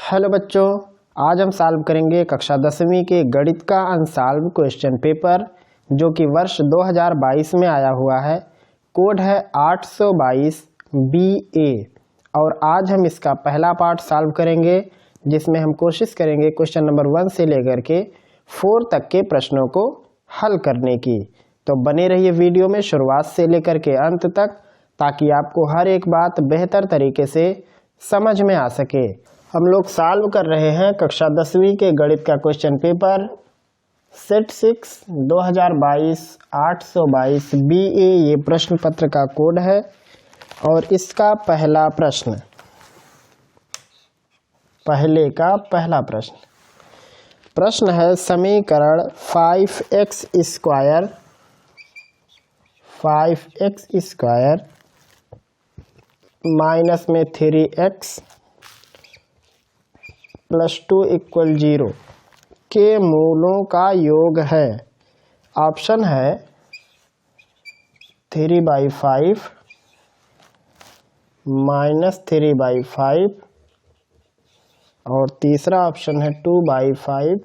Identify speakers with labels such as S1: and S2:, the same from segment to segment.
S1: Hello बच्चों, आज हम सॉल्व करेंगे कक्षा 10वीं के गणित का अनसॉल्व क्वेश्चन पेपर जो कि वर्ष 2022 में आया हुआ है। कोड है 822 BA और आज हम इसका पहला पार्ट सॉल्व करेंगे जिसमें हम कोशिश करेंगे क्वेश्चन नंबर 1 से लेकर के 4 तक के प्रश्नों को हल करने की। तो बने रहिए वीडियो में शुरुआत से लेकर के अंत तक ताकि आपको हर एक बात बेहतर तरीके से समझ में आ सके। हम लोग सॉल्व कर रहे हैं कक्षा 10वीं के गणित का क्वेश्चन पेपर सेट 6 2022 822 BA। ये प्रश्न पत्र का कोड है और इसका पहला प्रश्न, पहले का पहला प्रश्न है समीकरण 5x स्क्वायर माइनस में 3x प्लस 2 = 0 के मूलों का योग है। ऑप्शन है 3/5 माइनस 3/5 और तीसरा ऑप्शन है 2/5,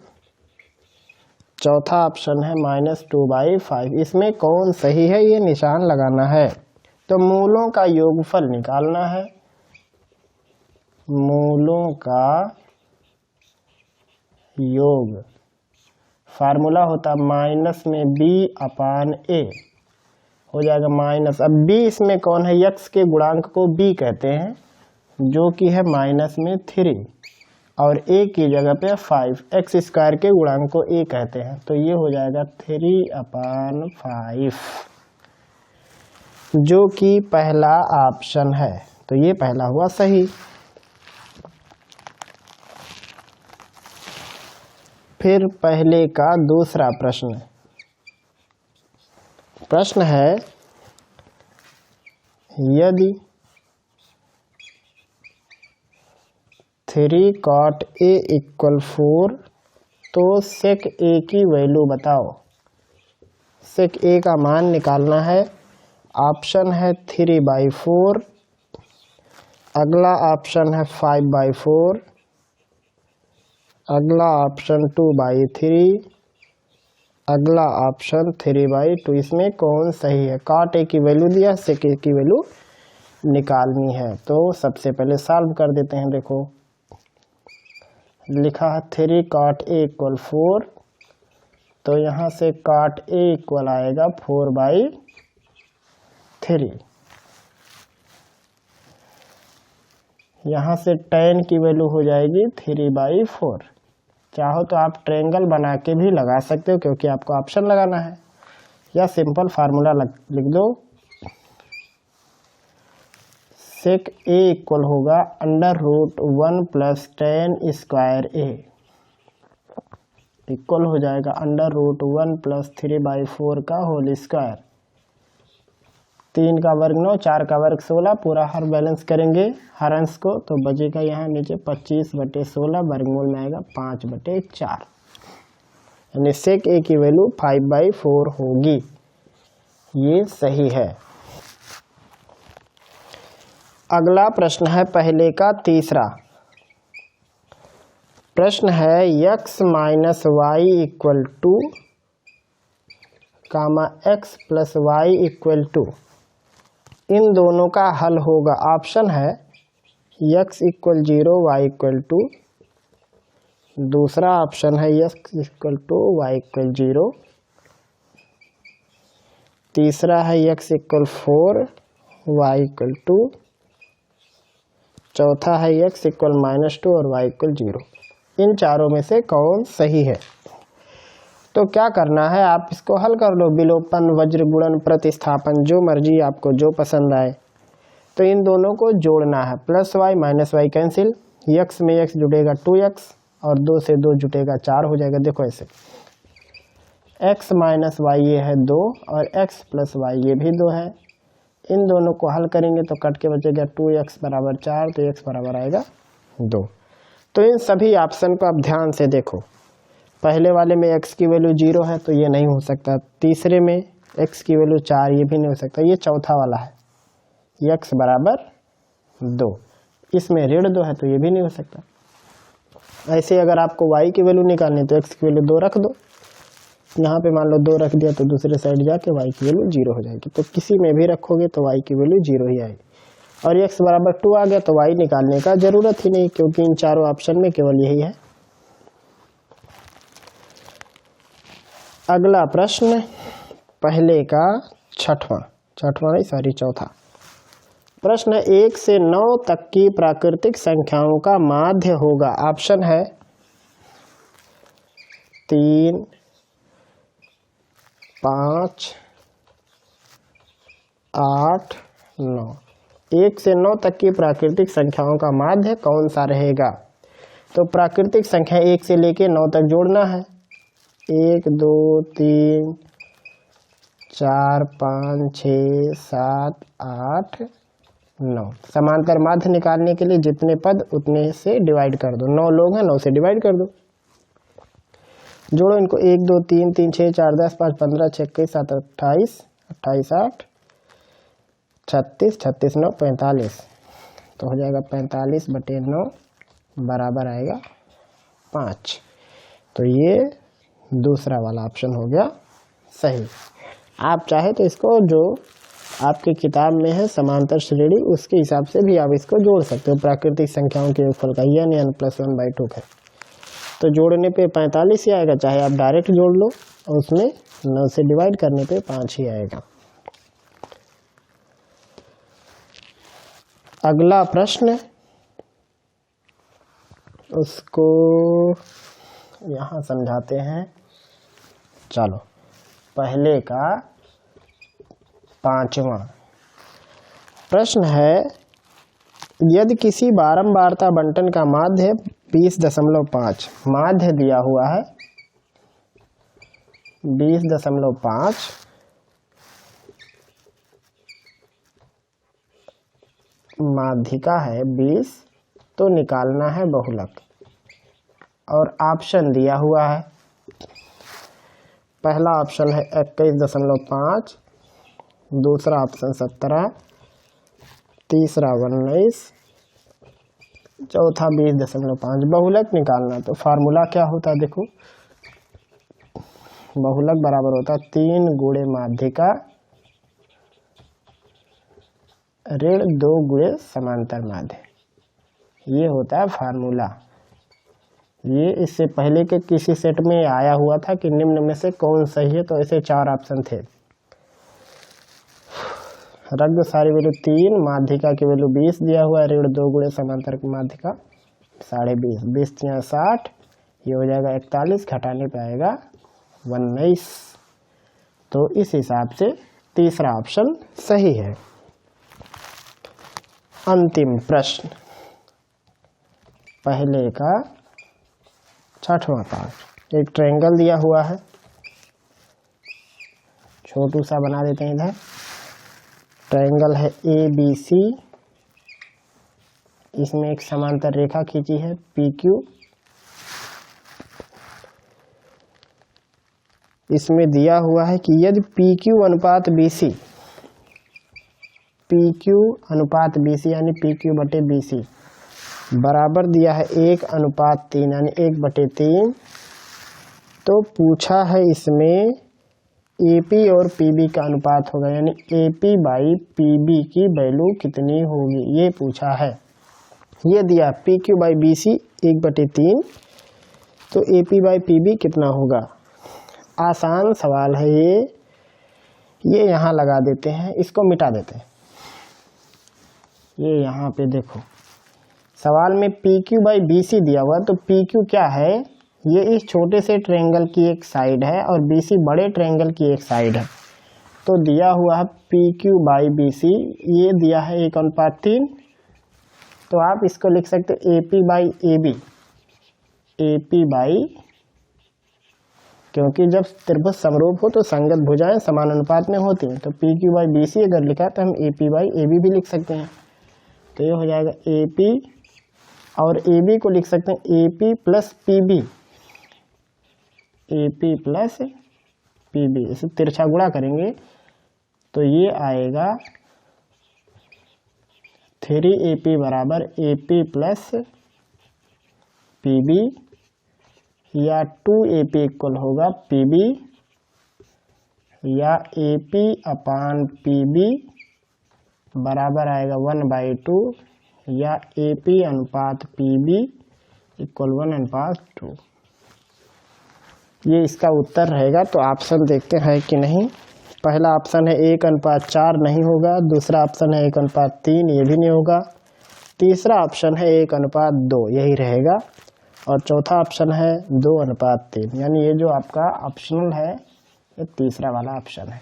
S1: चौथा ऑप्शन है -2/5। इसमें कौन सही है ये निशान लगाना है। तो मूलों का योगफल निकालना है। मूलों का योग फार्मूला होता माइनस में b/a हो जाएगा माइनस। अब b इसमें कौन है, x के गुणांक को b कहते हैं जो कि है माइनस में 3 और a की जगह पे 5, x स्क्वायर के गुणांक को a कहते हैं तो ये हो जाएगा 3/5 जो कि पहला ऑप्शन है। तो ये पहला हुआ सही। फिर पहले का दूसरा प्रश्न है यदि 3 cot A = 4 तो sec A की वैल्यू बताओ। sec A का मान निकालना है। ऑप्शन है 3/4, अगला ऑप्शन है 5/4, अगला ऑप्शन 2/3, अगला ऑप्शन 3/2। इसमें कौन सही है। cot A की वैल्यू दिया, sec A की वैल्यू निकालनी है। तो सबसे पहले सॉल्व कर देते हैं। देखो लिखा है 3 cot A = 4 तो यहाँ से cot A इक्वल आएगा 4/3। यहाँ से tan की वैल्यू हो जाएगी 3/4। चाहो तो आप ट्रायंगल बना के भी लगा सकते हो क्योंकि आपको ऑप्शन लगाना है, या सिंपल फार्मूला लिख दो। sec A इक्वल होगा √1 + tan स्क्वायर A इक्वल हो जाएगा √1 + 3/4 का होल स्क्वायर। 3 का वर्ग 9, 4 का वर्ग 16, पूरा हर बैलेंस करेंगे हर अंश को तो बचेगा यहाँ नीचे 25/16, वर्गमूल में आएगा 5/4 यानी sec A की वैल्यू 5/4 होगी। ये सही है। अगला प्रश्न है पहले का तीसरा प्रश्न है x - y = 2, x + y = 2 इन दोनों का हल होगा। ऑप्शन है x = 0 y = 2, दूसरा ऑप्शन है x = y = 0, तीसरा है x = 4 y = 2, चौथा है x = -2 और y = 0। इन चारों में से कौन सही है। तो क्या करना है, आप इसको हल कर लो। विलोपन, वज्र गुणन, प्रतिस्थापन, जो मर्जी आपको जो पसंद आए। तो इन दोनों को जोड़ना है। +y -y कैंसिल, x में x जुड़ेगा 2x और 2 से 2 जुटेगा 4 हो जाएगा। देखो ऐसे x - y ये है 2 और x + y ये भी 2 है। इन दोनों को हल करेंगे तो कट के बचेगा 2x = 4 तो x बराबर आएगा 2। तो इन सभी ऑप्शन को आप ध्यान से देखो। पहले वाले में x की वैल्यू 0 है तो ये नहीं हो सकता। तीसरे में x की वैल्यू 4, ये भी नहीं हो सकता। ये चौथा वाला है x = 2, इसमें ऋण 2 है तो ये भी नहीं हो सकता। ऐसे अगर आपको y की वैल्यू निकालनी तो x की वैल्यू 2 रख दो, यहाँ पे मान लो 2 रख दिया तो दूसरे साइड जाके y की वैल्यू 0 हो जाएगी। तो किसी में भी रखोगे तो y की वैल्यू 0 ही आएगी। और x बराबर 2 आ गया तो y निकालने का जरूरत ही नहीं, क्योंकि इन चारों ऑप्शन में केवल यही है। अगला प्रश्न पहले का चौथा प्रश्न, 1 से 9 तक की प्राकृतिक संख्याओं का माध्य होगा। ऑप्शन है 3, 5, 8, 9। 1 से 9 तक की प्राकृतिक संख्याओं का माध्य कौन सा रहेगा? तो प्राकृतिक संख्या 1 से लेके 9 तक जोड़ना है। 1, 2, 3, 4, 5, 6, 7, 8, 9। समांतर माध्य निकालने के लिए जितने पद उतने से डिवाइड कर दो। 9 लोग हैं, 9 से डिवाइड कर दो। जोड़ो इनको, 1, 2, 3, 3, 6, 4, 10, 5, 15, 6, 21, 7, 28, 28, 8, 36, 36, 9, 45। तो हो जाएगा 45/9 बराबर आएगा 5। तो ये दूसरा वाला ऑप्शन हो गया सही। आप चाहे तो इसको जो आपकी किताब में है समांतर श्रेणी, उसके हिसाब से भी आप इसको जोड़ सकते हो। प्राकृतिक संख्याओं के योगफल का n +1/2 है, तो जोड़ने पे 45 ही आएगा। चाहे आप डायरेक्ट जोड़ लो और उसमें 9 से डिवाइड करने पे 5 ही आएगा। अगला प्रश्न, उसको यहाँ समझाते हैं। चलो, पहले का 5वां प्रश्न है, यदि किसी बारंबारता बंटन का माध्य 20.5, माध्य दिया हुआ है 20.5, माध्यिका है 20, तो निकालना है बहुलक। और ऑप्शन दिया हुआ है, पहला ऑप्शन है 21.5, दूसरा ऑप्शन 17, तीसरा 19, चौथा 20.5। बहुलक निकालना तो फार्मूला क्या होता है देखो, बहुलक बराबर होता है 3 गुणे माध्यिका ऋण 2 गुणे समांतर माध्य। ये होता है फार्मूला। ये इससे पहले के किसी सेट में आया हुआ था कि निम्न में से कौन सही है, तो ऐसे 4 ऑप्शन थे। रख दो सारी वैल्यू। 3 माध्यिका की वैल्यू 20 दिया हुआ है, ऋण 2 गुणे समांतर माध्यिका 20.5, 20 × 60, ये हो जाएगा 41, घटाने पे आएगा 19। तो इस हिसाब से तीसरा ऑप्शन सही है। अंतिम प्रश्न, पहले का 6वां पार्ट। एक ट्रायंगल दिया हुआ है, छोटू सा बना देते हैं इधर। ट्रायंगल है ABC, इसमें एक समांतर रेखा खींची है PQ। इसमें दिया हुआ है कि यदि PQ अनुपात BC, PQ अनुपात BC यानी PQ/BC बराबर दिया है 1:3 यानी 1/3, तो पूछा है इसमें AP और PB का अनुपात होगा, यानी AP/PB की वैल्यू कितनी होगी, ये पूछा है। ये दिया PQ/BC 1/3, तो AP/PB कितना होगा। आसान सवाल है ये यहाँ लगा देते हैं, इसको मिटा देते हैं। ये यहाँ पे देखो सवाल में PQ/BC दिया हुआ, तो PQ क्या है, ये इस छोटे से ट्रायंगल की एक साइड है और BC बड़े ट्रायंगल की एक साइड है। तो दिया हुआ है PQ/BC, ये दिया है 1:3, तो आप इसको लिख सकते AP/AB, क्योंकि जब त्रिभुज समरूप हो तो संगत भुजाएं समान अनुपात में होती हैं। तो PQ/BC अगर लिखा तो हम AP/AB भी लिख सकते हैं। तो ये हो जाएगा AP, और AB को लिख सकते हैं AP + PB, AP + PB, इसे तिरछा गुणा करेंगे तो ये आएगा 3AP = AP + PB या 2AP इक्वल होगा PB या AP अपान PB बराबर आएगा 1/2 या AP अनुपात PB इक्वल 1/2। ये इसका उत्तर रहेगा। तो ऑप्शन देखते हैं कि नहीं। पहला ऑप्शन है 1/4 नहीं होगा, दूसरा ऑप्शन है 1/3 ये भी नहीं होगा, तीसरा ऑप्शन है 1/2 यही रहेगा, और चौथा ऑप्शन है 2/3। यानी ये जो आपका ऑप्शनल है ये तीसरा वाला ऑप्शन है।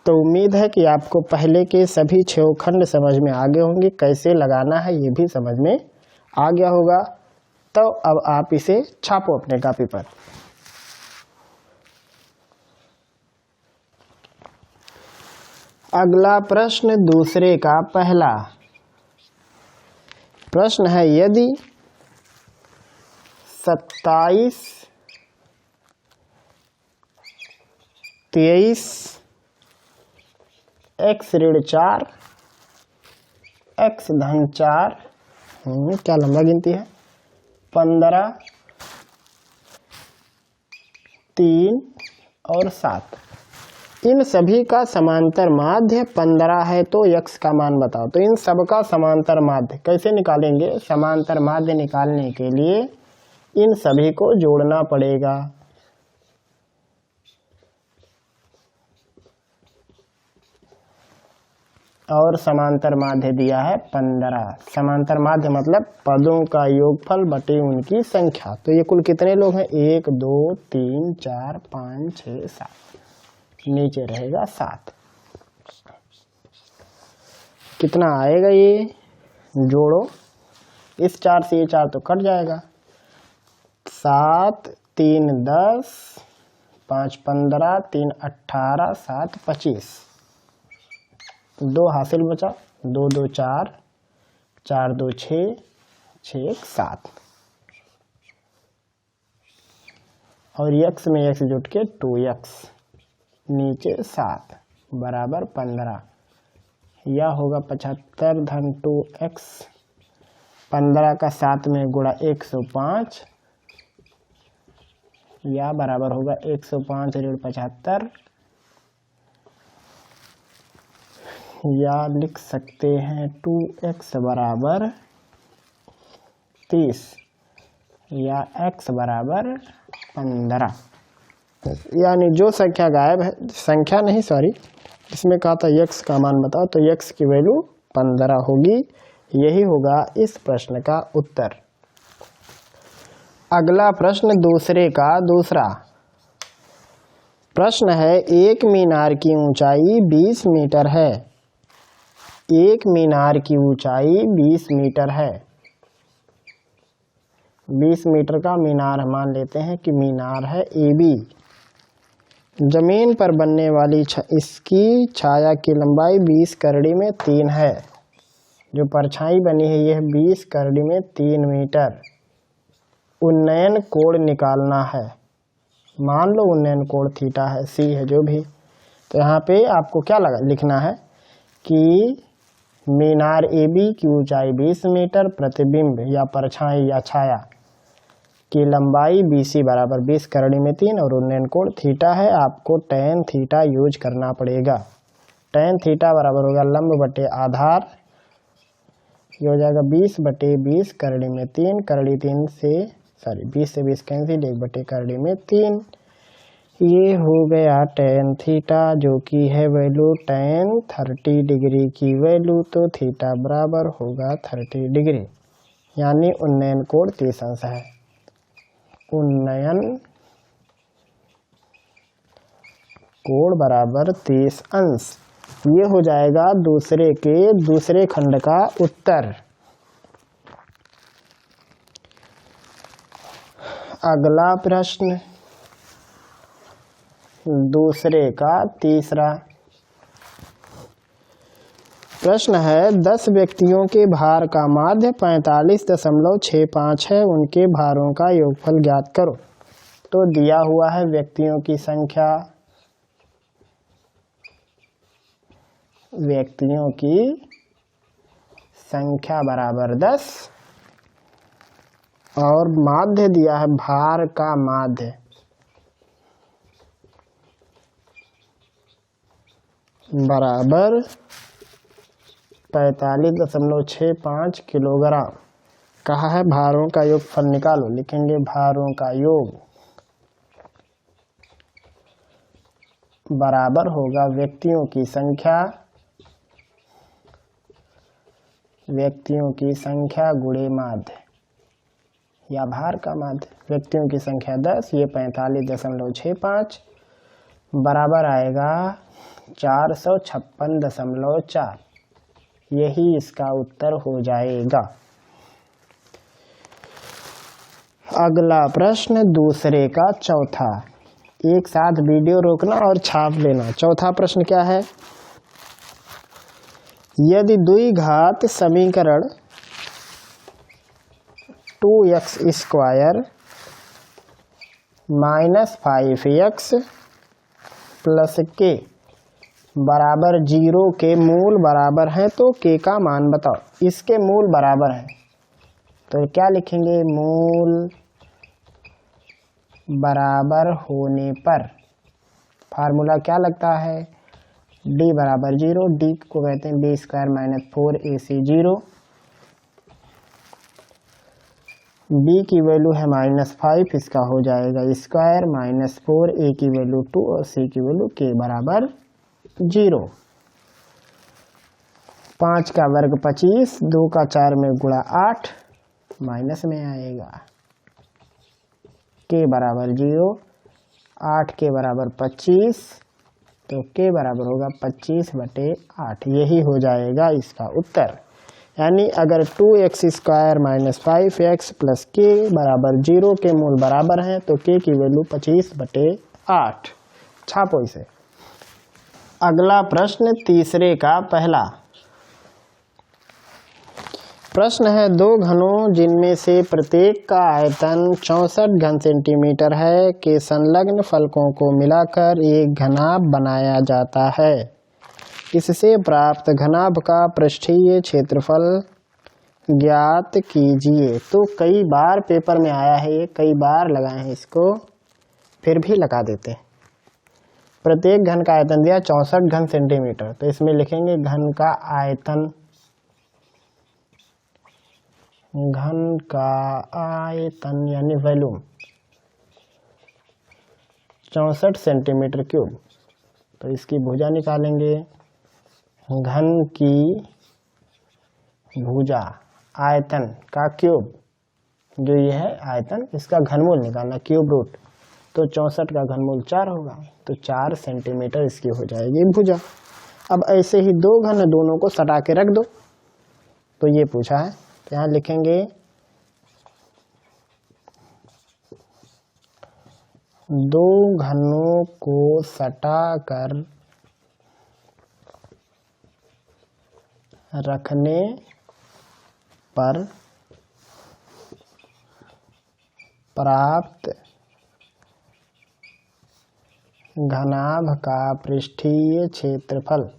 S1: तो उम्मीद है कि आपको पहले के सभी 6 खंड समझ में आ गए होंगे, कैसे लगाना है ये भी समझ में आ गया होगा। तो अब आप इसे छापो अपने कॉपी पर। अगला प्रश्न दूसरे का पहला प्रश्न है, यदि 27, 23 x ऋण 4 x धन 4 क्या लंबा गिनती है 15, 3 और 7, इन सभी का समांतर माध्य 15 है तो x का मान बताओ। तो इन सब का समांतर माध्य कैसे निकालेंगे? समांतर माध्य निकालने के लिए इन सभी को जोड़ना पड़ेगा। और समांतर माध्य दिया है 15। समांतर माध्य मतलब पदों का योगफल बटे उनकी संख्या। तो ये कुल कितने लोग हैं? 1 2 3 4 5 6 7, नीचे रहेगा 7। कितना आएगा ये? जोड़ो, इस 4 से ये 4 तो कट जाएगा। 7 3 10, 5 15, 3 18, 7 25, 2 हासिल बचा, 2 2 4, 4 2 6, 6 1 7, और x में x जुट के 2x, नीचे 7 बराबर 15, यह होगा 75 धन 2x, 15 का 7 में गुणा 105, या बराबर होगा 105 ऋण 75, या लिख सकते हैं 2x बराबर 30 या x बराबर 15। यानी जो संख्या गायब है, संख्या नहीं सॉरी, इसमें कहा था x का मान बताओ, तो x की वैल्यू 15 होगी। यही होगा इस प्रश्न का उत्तर। अगला प्रश्न दूसरे का दूसरा प्रश्न है, एक मीनार की ऊंचाई 20 मीटर है। एक मीनार की ऊंचाई 20 मीटर है। 20 मीटर का मीनार मान लेते हैं कि मीनार है AB। जमीन पर बनने वाली इसकी छाया की लंबाई 20 करड़ी में 3 है। जो परछाई बनी है यह 20 करड़ी में 3 मीटर। उन्नयन कोण निकालना है। मान लो उन्नयन कोण थीटा है, C है जो भी। तो यहाँ पे आपको क्या लिखना है कि मीनार AB की ऊंचाई 20 मीटर, प्रतिबिंब या परछाई या छाया की लंबाई BC बराबर 20 करड़ी में 3 और उन्नयन कोण थीटा है। आपको tan थीटा यूज करना पड़ेगा। tan थीटा बराबर होगा लंब बटे आधार, ये हो जाएगा 20/20 करड़ी में 3, करड़ी 3 से 20 से 20 कैंसिल, 1 करड़ी में 3। ये हो गया tan थीटा, जो कि है वैल्यू tan 30 डिग्री की वैल्यू। तो थीटा बराबर होगा 30 डिग्री, यानी उन्नयन कोण 30 अंश है। उन्नयन कोण बराबर 30 अंश। ये हो जाएगा दूसरे के दूसरे खंड का उत्तर। अगला प्रश्न दूसरे का तीसरा प्रश्न है, 10 व्यक्तियों के भार का माध्य 45.65 है। उनके भारों का योगफल ज्ञात करो। तो दिया हुआ है व्यक्तियों की संख्या, व्यक्तियों की संख्या बराबर 10, और माध्य दिया है भार का माध्य बराबर 45.65 किलोग्राम। कहा है भारों का योगफल निकालो, लिखेंगे भारों का योग बराबर होगा व्यक्तियों की संख्या गुणे माध्य या भार का माध्य। व्यक्तियों की संख्या 10, ये 45.65 बराबर आएगा 456.4। यही इसका उत्तर हो जाएगा। अगला प्रश्न दूसरे का चौथा। एक साथ वीडियो रोकना और छाप लेना। चौथा प्रश्न क्या है? यदि द्विघात समीकरण 2x² - 5x + k बराबर 0 के मूल बराबर है तो k का मान बताओ। इसके मूल बराबर है तो क्या लिखेंगे? मूल बराबर होने पर फार्मूला क्या लगता है? d बराबर 0, d को कहते हैं b² - 4ac 0, b की वैल्यू है -5, इसका हो जाएगा स्क्वायर -4, a की वैल्यू 2 और c की वैल्यू k बराबर 0। 5 का वर्ग 25, 2 का 4 में गुणा 8 माइनस में आएगा। k बराबर 0, 8 के बराबर 25 तो k बराबर होगा 25/8। यही हो जाएगा इसका उत्तर। यानी अगर 2x² - 5x + k बराबर 0 के मूल बराबर हैं तो k की वैल्यू 25/8। छापो इसे। अगला प्रश्न तीसरे का पहला प्रश्न है। दो घनों जिनमें से प्रत्येक का आयतन 64 घन सेंटीमीटर है के संलग्न फलकों को मिलाकर एक घनाभ बनाया जाता है। इससे प्राप्त घनाभ का पृष्ठीय क्षेत्रफल ज्ञात कीजिए। तो कई बार पेपर में आया है, ये कई बार लगाए हैं इसको, फिर भी लगा देते हैं। प्रत्येक घन का आयतन दिया 64 घन सेंटीमीटर, तो इसमें लिखेंगे घन का आयतन यानी वॉल्यूम 64 सेंटीमीटर क्यूब। तो इसकी भुजा निकालेंगे। घन की भुजा आयतन का क्यूब, जो ये है आयतन, इसका घनमूल निकालना क्यूब रूट। तो 64 का घनमूल 4 होगा, तो 4 सेंटीमीटर इसकी हो जाएगी भुजा। अब ऐसे ही दो घन दोनों को सटा के रख दो। तो ये पूछा है, तो यहाँ लिखेंगे दो घनों को सटा कर रखने पर प्राप्त घनाभ का पृष्ठीय क्षेत्रफल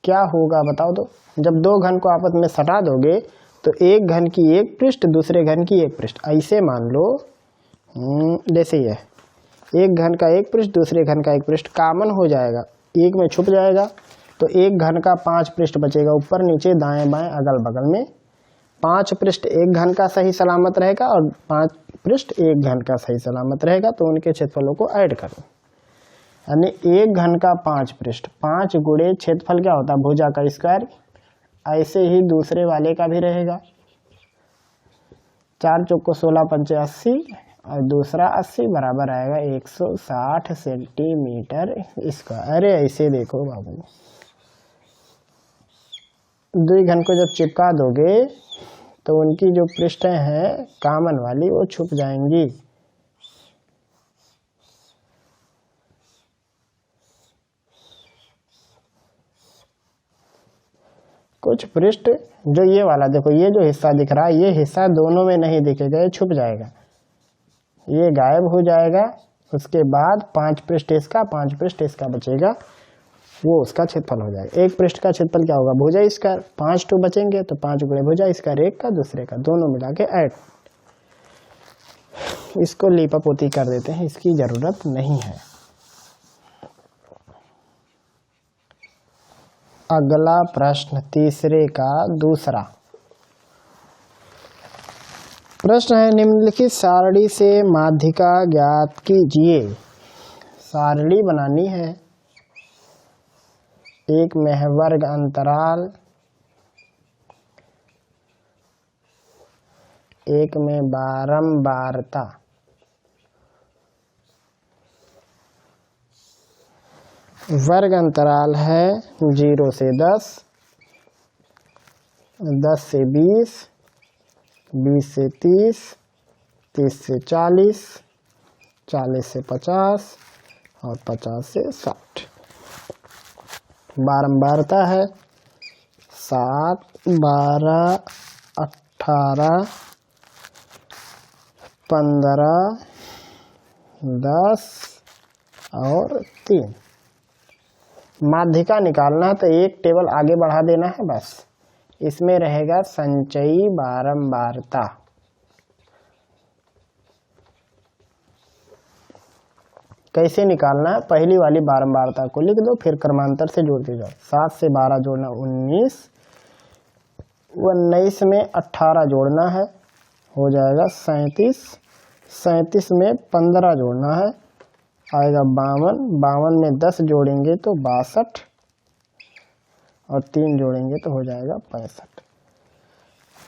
S1: क्या होगा बताओ तो। जब दो घन को आपस में सटा दोगे तो एक घन की एक पृष्ठ दूसरे घन की एक पृष्ठ, ऐसे मान लो जैसे ये एक घन का एक पृष्ठ दूसरे घन का एक पृष्ठ कॉमन हो जाएगा, एक में छुप जाएगा, तो एक घन का 5 पृष्ठ बचेगा, ऊपर नीचे दाएं बाएं अगल बगल में 5 पृष्ठ एक घन का सही सलामत रहेगा और 5 पृष्ठ एक घन का सही सलामत रहेगा। तो उनके क्षेत्रफलों को ऐड करो, यानी एक घन का 5 पृष्ठ, 5 गुणे क्षेत्रफल क्या होता है भुजा का स्क्वायर। ऐसे ही दूसरे वाले का भी रहेगा। 4 चौक को 16 पंचे 80 और दूसरा 80 बराबर आएगा 160 सेंटीमीटर स्क्वायर। अरे ऐसे देखो बाबू, दुई घन को जब चिपका दोगे तो उनकी जो पृष्ठें हैं कॉमन वाली वो छुप जाएंगी। कुछ पृष्ठ जो ये वाला देखो, ये जो हिस्सा दिख रहा है ये हिस्सा दोनों में नहीं दिखेगा, ये छुप जाएगा, ये गायब हो जाएगा। उसके बाद 5 पृष्ठ इसका 5 पृष्ठ इसका बचेगा। वो उसका क्षेत्रफल हो जाएगा। एक पृष्ठ का क्षेत्रफल क्या होगा, भुजा स्क्वायर। 5 2 बचेंगे तो 5 गुणे भुजा स्क्वायर, एक का दूसरे का, दोनों मिला के ऐड। इसको लीपापोती कर देते हैं, इसकी जरूरत नहीं है। अगला प्रश्न तीसरे का दूसरा प्रश्न है, निम्नलिखित सारणी से माध्यिका ज्ञात कीजिए। सारणी बनानी है, एक में है वर्ग अंतराल, एक में बारंबारता, वर्ग अंतराल है 0 से 10, 10 से 20, 20 से 30, 30 से 40, 40 से 50 और 50 से 60। बारंबारता है 7, 12, 18, 15, 10 और 3। माध्यिका निकालना है तो एक टेबल आगे बढ़ा देना है बस। इसमें रहेगा संचयी बारंबारता। कैसे निकालना है, पहली वाली बारंबारता को लिख दो, फिर क्रमांतर से जोड़ दीजिए। 7 से 12 जोड़ना 19, 19 में 18 जोड़ना है, हो जाएगा 37, 37 में 15 जोड़ना है, आएगा 52, 52 में 10 जोड़ेंगे तो 62 और 3 जोड़ेंगे तो हो जाएगा 65।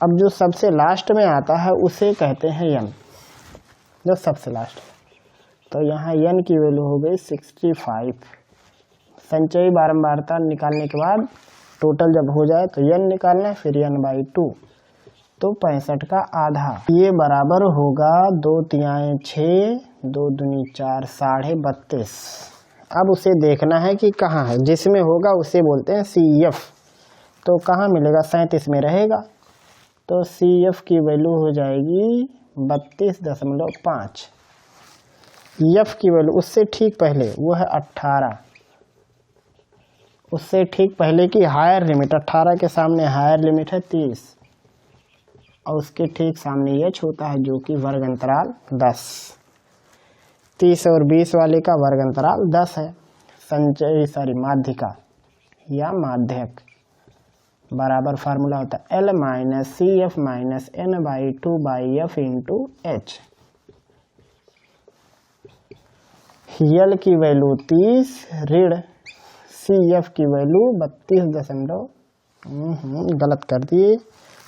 S1: अब जो सबसे लास्ट में आता है उसे कहते हैं n, जो सबसे लास्ट है। तो यहाँ n की वैल्यू हो गई 65। संचयी बारंबारता निकालने के बाद टोटल जब हो जाए तो n निकालना है, फिर n/2 तो 65 का आधा। ये बराबर होगा 2 तिहाई 6, 2 दूनी 4, 32.5। अब उसे देखना है कि कहाँ है, जिसमें होगा उसे बोलते हैं CF। तो कहाँ मिलेगा, 37 में रहेगा, तो CF की वैल्यू हो जाएगी 32.5। F की वैल्यू उससे ठीक पहले वो है 18, उससे ठीक पहले की हायर लिमिट, 18 के सामने हायर लिमिट है 30 और उसके ठीक सामने H होता है जो कि वर्ग अंतराल 10। 30 और 20 वाले का वर्ग अंतराल 10 है। संचयी माध्यिका या माध्यक बराबर फार्मूला होता है L - CF - n/2/f × H। L की वैल्यू 30 ऋण CF की वैल्यू 32 गलत कर दिए,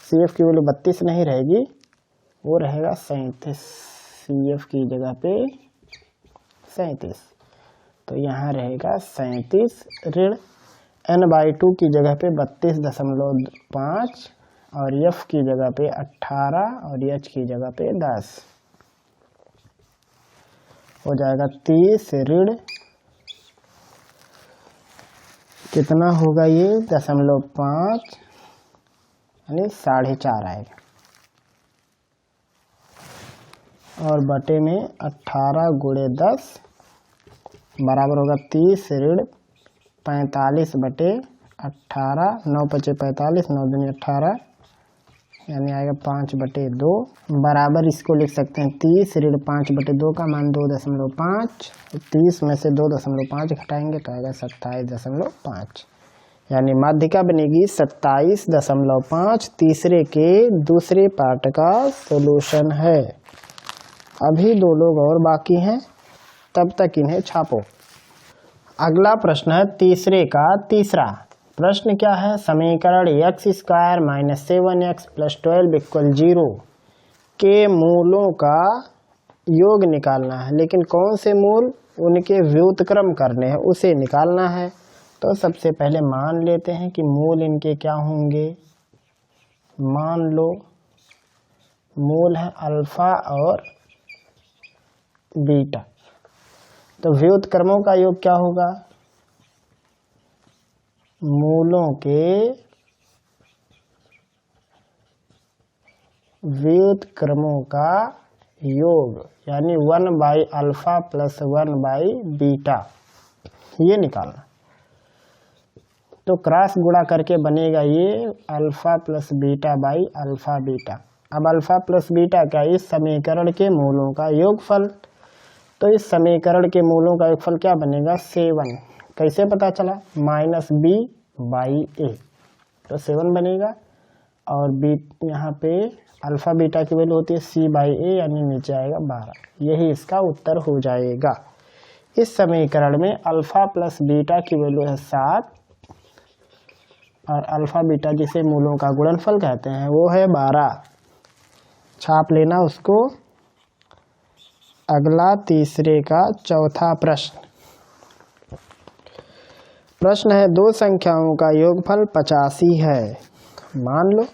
S1: CF की वैल्यू 32 नहीं रहेगी, वो रहेगा 37। CF की जगह पे 37, तो यहाँ रहेगा 37 ऋण n/2 की जगह पे 32.5 और F की जगह पे 18 और H की जगह पे 10, हो जाएगा 30 ऋण कितना होगा ये 0.5 यानी 4.5 आएगा, और बटे में 18 गुणे 10 बराबर होगा 30 ऋण 45/18, 9 × 5 = 45, 9 दूनी 18 यानी आएगा 5/2 बराबर। इसको लिख सकते हैं 30 ऋण 5/2 का मान 2.5, 30 में से 2.5 घटाएंगे तो आएगा 27.5, यानी माध्यिका बनेगी 27.5। तीसरे के दूसरे पार्ट का सॉल्यूशन है। अभी 2 लोग और बाकी हैं, तब तक इन्हें छापो। अगला प्रश्न है तीसरे का तीसरा। प्रश्न क्या है, समीकरण x² - 7x + 12 = 0 के मूलों का योग निकालना है। लेकिन कौन से मूल, उनके व्युत्क्रम करने हैं, उसे निकालना है। तो सबसे पहले मान लेते हैं कि मूल इनके क्या होंगे। मान लो मूल है अल्फा और बीटा, तो व्युत्क्रमों का योग क्या होगा, मूलों के व्युत्क्रमों का योग, यानी 1/α + 1/β, ये निकालना। तो क्रॉस गुणा करके बनेगा ये alpha plus beta by alpha beta. अब अल्फा प्लस बीटा क्या, इस समीकरण के मूलों का योगफल। तो इस समीकरण के मूलों का योगफल क्या बनेगा 7। कैसे पता चला, माइनस बी बाई ए, तो 7 बनेगा। और बी यहाँ पे अल्फा बीटा की वैल्यू होती है सी बाई ए, यानी नीचे आएगा 12। यही इसका उत्तर हो जाएगा। इस समीकरण में अल्फा प्लस बीटा की वैल्यू है 7 और अल्फा बीटा जिसे मूलों का गुणनफल कहते हैं वो है 12। छाप लेना उसको। अगला तीसरे का चौथा प्रश्न। प्रश्न है, दो संख्याओं का योगफल 85 है। मान लो,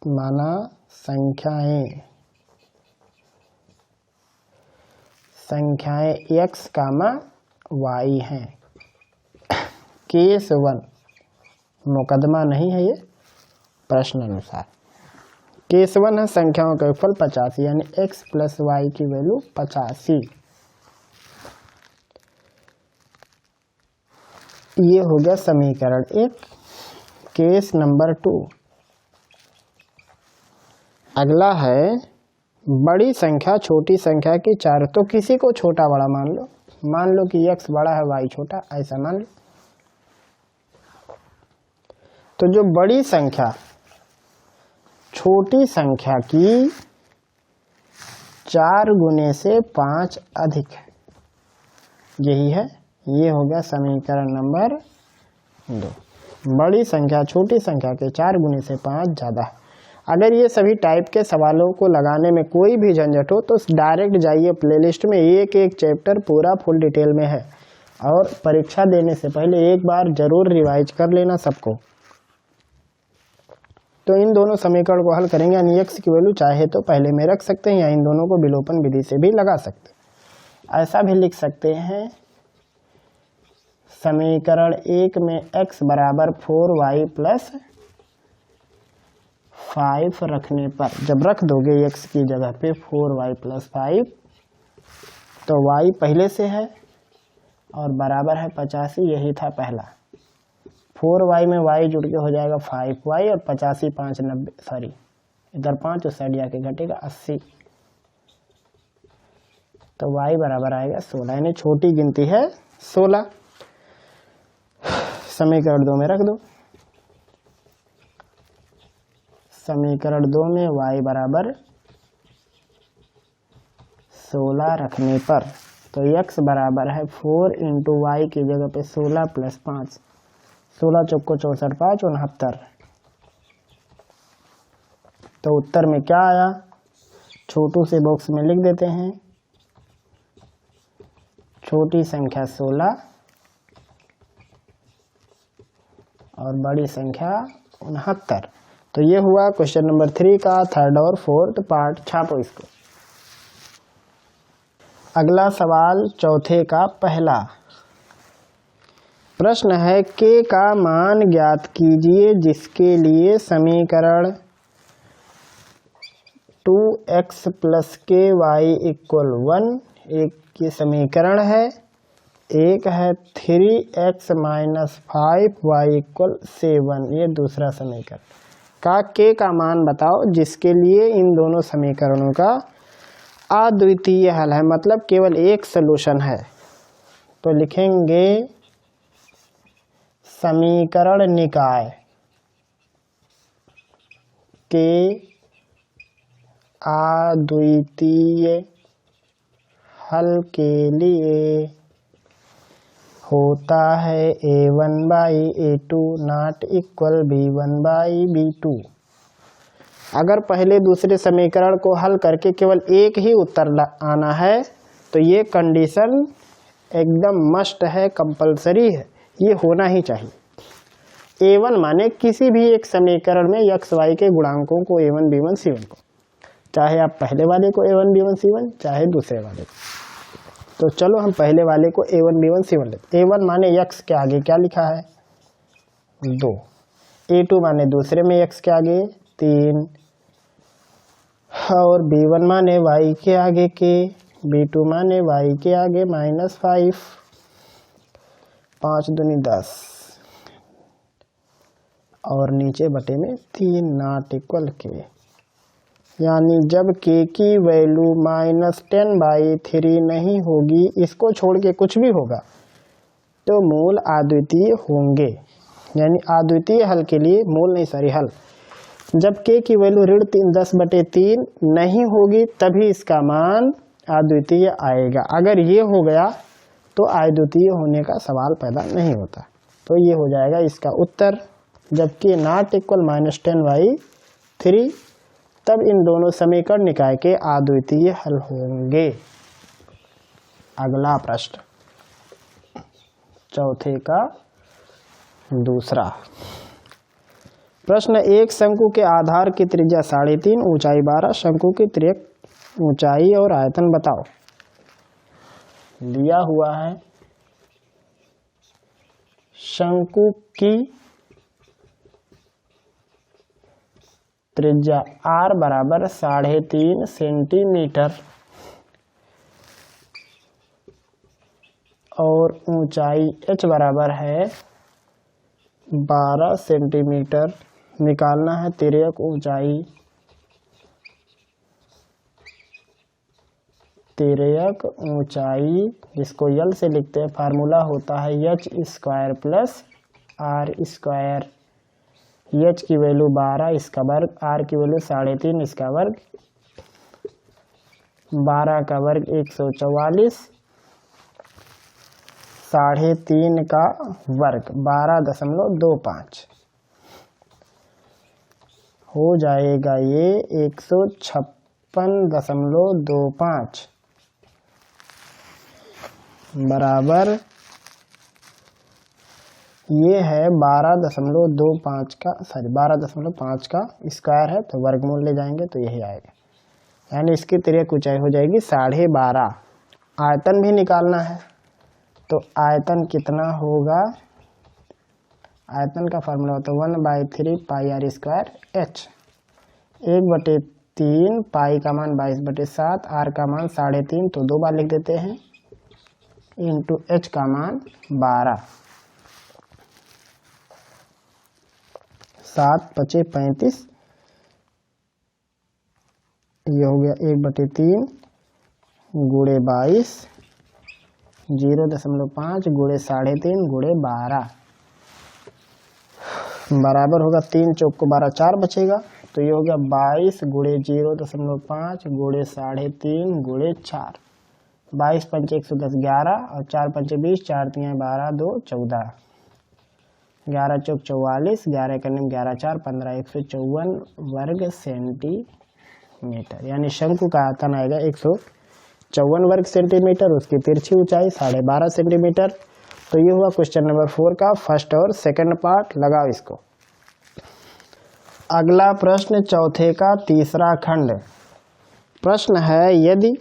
S1: माना संख्याएं x, y हैं। केस 1, मुकदमा नहीं है ये, प्रश्न अनुसार। केस 1 है, संख्याओं का योगफल 85, यानी x प्लस वाई की वैल्यू 85। ये हो गया समीकरण 1। Case number 2। अगला है, बड़ी संख्या छोटी संख्या की 4, तो किसी को छोटा बड़ा मान लो कि x बड़ा है y छोटा, ऐसा मान लो। तो जो बड़ी संख्या छोटी संख्या की 4 गुने से 5 अधिक है, यही है। ये हो गया समीकरण नंबर 2। बड़ी संख्या छोटी संख्या के 4 गुने से 5 ज़्यादा है। अगर ये सभी टाइप के सवालों को लगाने में कोई भी झंझट हो तो डायरेक्ट जाइए प्लेलिस्ट में, एक एक चैप्टर पूरा फुल डिटेल में है। और परीक्षा देने से पहले एक बार जरूर रिवाइज कर लेना सबको। तो इन दोनों समीकरण को हल करेंगे, यानी x की वैल्यू चाहे तो पहले में रख सकते हैं या इन दोनों को विलोपन विधि से भी लगा सकते हैं। ऐसा भी लिख सकते हैं, समीकरण 1 में x बराबर 4y प्लस 5 रखने पर, जब रख दोगे x की जगह पे 4y प्लस 5, तो y पहले से है और बराबर है 85, यही था पहला। 4y में y जुड़ के हो जाएगा 5y और 85 5 90, सॉरी इधर 5 उस साइड जाके घटेगा 80, तो y बराबर आएगा 16, यानी छोटी गिनती है 16। समीकरण 2 में रख दो। समीकरण 2 में y बराबर 16 रखने पर, तो x बराबर है 4 इंटू वाई की जगह पे 16 प्लस 5, 16 चौको 64 5 69। तो उत्तर में क्या आया, छोटू से बॉक्स में लिख देते हैं, छोटी संख्या 16 और बड़ी संख्या 69। तो ये हुआ क्वेश्चन नंबर 3 का थर्ड और फोर्थ पार्ट। छापो इसको। अगला सवाल चौथे का पहला प्रश्न है, k का मान ज्ञात कीजिए जिसके लिए समीकरण 2x प्लस के वाई इक्वल 1 एक ये समीकरण है, एक है 3x माइनस 5y इक्वल 7, ये दूसरा समीकरण का k का मान बताओ जिसके लिए इन दोनों समीकरणों का अद्वितीय हल है, मतलब केवल एक सलूशन है। तो लिखेंगे समीकरण निकाय के अद्वितीय हल के लिए होता है a1 by a2 not equal b1 by b2। अगर पहले दूसरे समीकरण को हल करके केवल एक ही उत्तर आना है तो ये कंडीशन एकदम मस्ट है, कंपलसरी है, ये होना ही चाहिए। a1 माने किसी भी एक समीकरण में x y के गुणांकों को a1 b1 c1 को, चाहे आप पहले वाले को a1 b1 c1 चाहे दूसरे वाले को। तो चलो हम पहले वाले को a1 b1 c1 लेते। a1 माने x के आगे क्या लिखा है 2, a2 माने दूसरे में x के आगे 3 और b1 माने y के आगे के, b2 माने y के आगे -5। 5 दूनी 10 और नीचे बटे में 3 नॉट इक्वल के, यानी जब k की वैल्यू -10/3 नहीं होगी, इसको छोड़ के कुछ भी होगा तो मूल अद्वितीय होंगे। यानी अद्वितीय हल के लिए मूल नहीं सॉरी हल, जब k की वैल्यू ऋण 10/3 नहीं होगी तभी इसका मान अद्वितीय आएगा। अगर ये हो गया तो अद्वितीय होने का सवाल पैदा नहीं होता। तो ये हो जाएगा इसका उत्तर। जब k नॉट इक्वल -10/3 तब इन दोनों समीकरण निकाय के अद्वितीय हल होंगे। अगला प्रश्न चौथे का दूसरा प्रश्न, एक शंकु के आधार की त्रिज्या 3.5, ऊंचाई 12, शंकु की तिर्यक ऊंचाई और आयतन बताओ। दिया हुआ है शंकु की त्रिज्या r बराबर 3.5 सेंटीमीटर और ऊंचाई h बराबर है 12 सेंटीमीटर। निकालना है तिर्यक ऊंचाई। तिर्यक ऊंचाई जिसको यल से लिखते हैं, फार्मूला होता है h² प्लस r²। h की वैल्यू 12 इसका वर्ग, r की वैल्यू 3.5 इसका वर्ग, 12 का वर्ग 144, 3.5 का वर्ग 12.25 हो जाएगा ये 156.25 बराबर ये है 12.25 का 12.5 का स्क्वायर है, तो वर्गमूल ले जाएंगे तो यही आएगा। यानी इसकी तिर्यक ऊंचाई हो जाएगी 12.5। आयतन भी निकालना है, तो आयतन कितना होगा, आयतन का फार्मूला होता है 1/3 पाई r² h। 1/3 पाई का मान 22/7, r का मान 3.5 तो 2 बार लिख देते हैं, इंटू h का मान 12, 7×5 = 35। ये हो गया 1/3 गुणे 22, 0.5 गुणे 3.5 गुणे 12 बराबर होगा 3 चौक को 12, 4 बचेगा। तो ये हो गया 22 गुणे 0.5 गुणे 3.5 गुणे 4, 22 × 5 = 110, 11 और 4 × 5 = 20, 4 × 3 = 12, 2 = 14, 11 चौक 44, 11 × 11 4, 15, 154 वर्ग सेंटीमीटर। यानी शंकु का आयतन आएगा 154 वर्ग सेंटीमीटर, उसकी तिरछी ऊंचाई 12.5 सेंटीमीटर। तो ये हुआ क्वेश्चन नंबर 4 का फर्स्ट और सेकंड पार्ट। लगाओ इसको। अगला प्रश्न चौथे का तीसरा खंड। प्रश्न है, यदि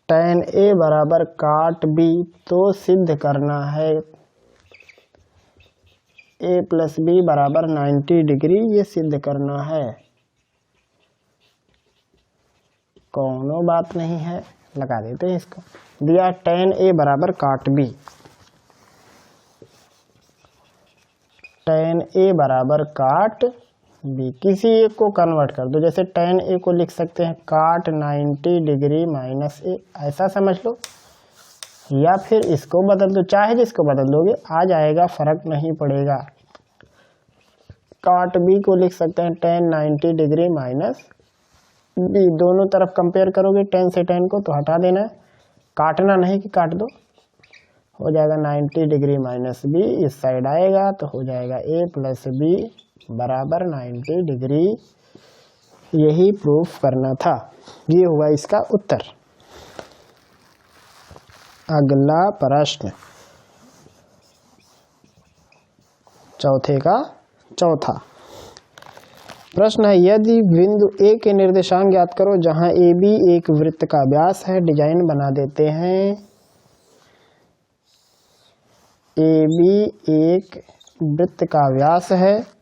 S1: tan A बराबर cot B तो सिद्ध करना है A + B बराबर 90 डिग्री, ये सिद्ध करना है। कोनो बात नहीं है, लगा देते हैं इसको। दिया tan A बराबर cot B, tan A बराबर cot B, किसी एक को कन्वर्ट कर दो। जैसे tan A को लिख सकते हैं cot 90 डिग्री माइनस A, ऐसा समझ लो, या फिर इसको बदल दो, चाहे जिसको बदल दोगे आ जाएगा, फर्क नहीं पड़ेगा। cot B को लिख सकते हैं tan 90 डिग्री माइनस B, दोनों तरफ कंपेयर करोगे tan से tan को तो हटा देना, काटना नहीं कि काट दो, हो जाएगा 90 डिग्री माइनस B, इस साइड आएगा तो हो जाएगा A + B बराबर 90 डिग्री। यही प्रूफ करना था। ये हुआ इसका उत्तर। अगला प्रश्न चौथे का चौथा प्रश्न है, यदि बिंदु A के निर्देशांक ज्ञात करो जहां AB एक वृत्त का व्यास है। डिजाइन बना देते हैं। AB एक वृत्त का व्यास है,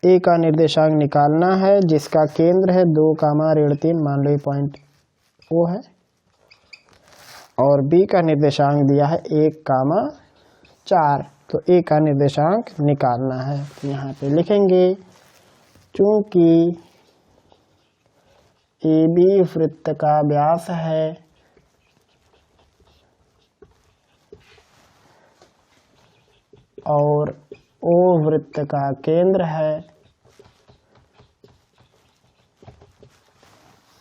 S1: A का निर्देशांक निकालना है जिसका केंद्र है 2, -3, मान लो ये पॉइंट O है, और B का निर्देशांक दिया है 1,4। तो A का निर्देशांक निकालना है। तो यहाँ पे लिखेंगे चूंकि AB वृत्त का व्यास है और O वृत्त का केंद्र है,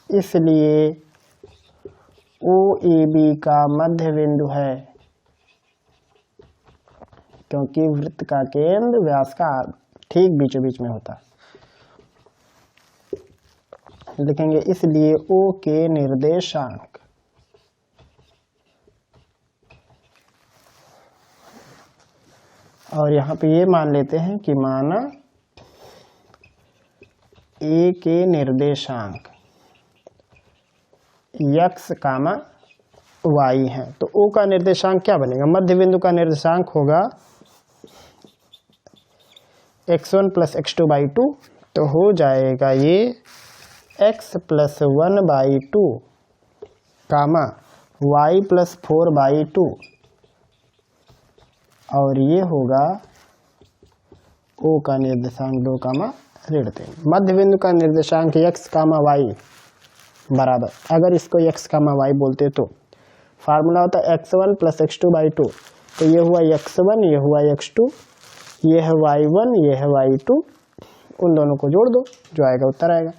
S1: इसलिए OAB का मध्य बिंदु है, क्योंकि वृत्त का केंद्र व्यास का ठीक बीचों बीच में होता है। लिखेंगे इसलिए O के निर्देशांक और यहाँ पे ये मान लेते हैं कि माना A के निर्देशांक x, y है, तो O का निर्देशांक क्या बनेगा? मध्य बिंदु का निर्देशांक होगा x1 + x2/2, तो हो जाएगा ये x + 1/2 y + 4/2, और ये होगा O का निर्देशांक 2,3। मध्य बिंदु का निर्देशांक x, y बराबर, अगर इसको x, y बोलते तो फार्मूला होता है x1 + x2/2। तो ये हुआ x1, ये हुआ x2, ये है y1, ये है y2, उन दोनों को जोड़ दो, जो आएगा उत्तर आएगा।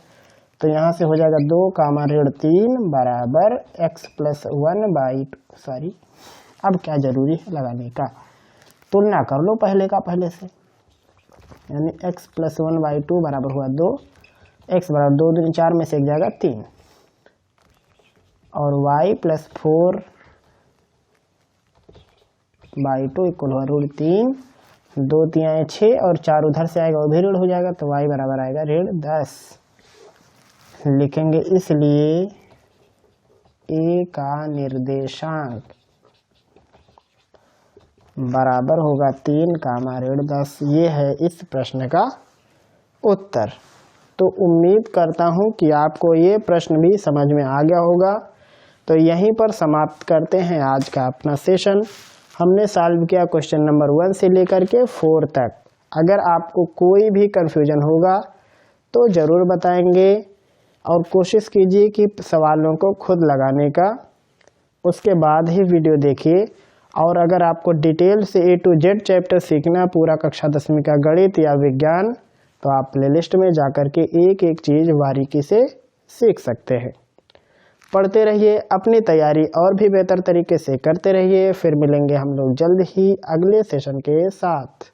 S1: तो यहाँ से हो जाएगा 2,3 बराबर x + 1/2। सॉरी, अब क्या जरूरी है लगाने का, तुलना कर लो पहले का पहले से, यानी x + 1/2 बराबर हुआ 2, x बराबर 2 दूनी 4 में से एक जाएगा 3, और y + 4/2 इक्वल हुआ √3, 2 3 6, और 4 उधर से आएगा वो भी ऋण हो जाएगा, तो y बराबर आएगा -10। लिखेंगे इसलिए A का निर्देशांक बराबर होगा 3, -10। ये है इस प्रश्न का उत्तर। तो उम्मीद करता हूँ कि आपको ये प्रश्न भी समझ में आ गया होगा। तो यहीं पर समाप्त करते हैं आज का अपना सेशन। हमने सॉल्व किया क्वेश्चन नंबर 1 से लेकर के 4 तक। अगर आपको कोई भी कन्फ्यूजन होगा तो ज़रूर बताएंगे, और कोशिश कीजिए कि सवालों को खुद लगाने का, उसके बाद ही वीडियो देखिए। और अगर आपको डिटेल से A to Z चैप्टर सीखना, पूरा कक्षा 10वीं का गणित या विज्ञान, तो आप प्लेलिस्ट में जाकर के एक एक चीज़ बारीकी से सीख सकते हैं। पढ़ते रहिए, अपनी तैयारी और भी बेहतर तरीके से करते रहिए। फिर मिलेंगे हम लोग जल्द ही अगले सेशन के साथ।